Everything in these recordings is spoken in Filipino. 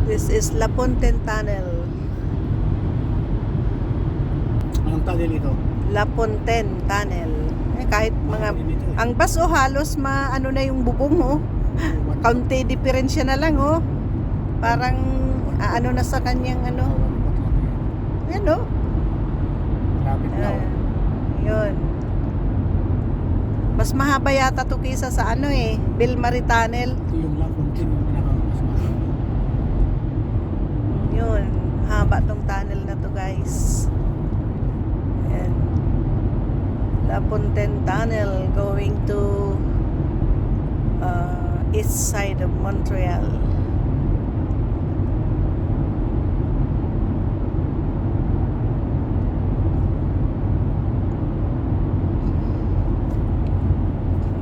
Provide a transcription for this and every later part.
This is La Ponten Tunnel. Anong tunnel ito? La Ponten Tunnel. Kahit mga ang bus halos ano na yung bubong kaunti diferensya na lang parang ano na sa kanyang yan Lapit na yun. Mas mahaba yata to kaysa sa Bilmari Tunnel. Ito yung La Fontaine, yung pinakamas mahaba. Yun, haba tong tunnel na to, guys. Ayan. La Pontaine Tunnel going to east side of Montreal.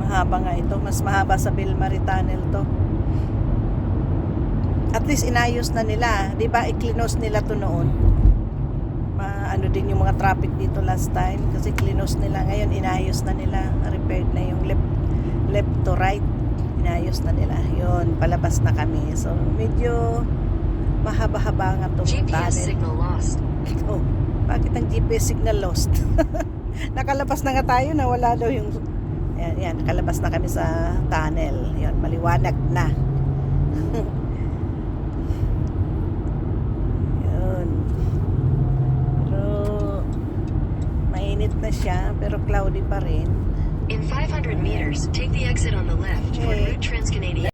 Mahaba nga ito, mas mahaba sa Bilmari Tunnel to. At least inayos na nila, 'di ba? I-cleanose nila to noon. Ano din yung mga traffic dito last time kasi cleanose nila. Ngayon inayos na nila, repaired na yung left to right. Inayos na nila. Yun, palabas na kami. So medyo mahaba-haba nga tong GPS tunnel. signal lost. Oh, bakit ang GPS signal lost? Nakalabas na nga tayo na wala daw yung yan, nakalabas na kami sa tunnel. Yun, maliwanag na. Yun. Pero mainit na siya, pero cloudy pa rin. In 500 meters, take the exit on the left toward Route Transcanadian.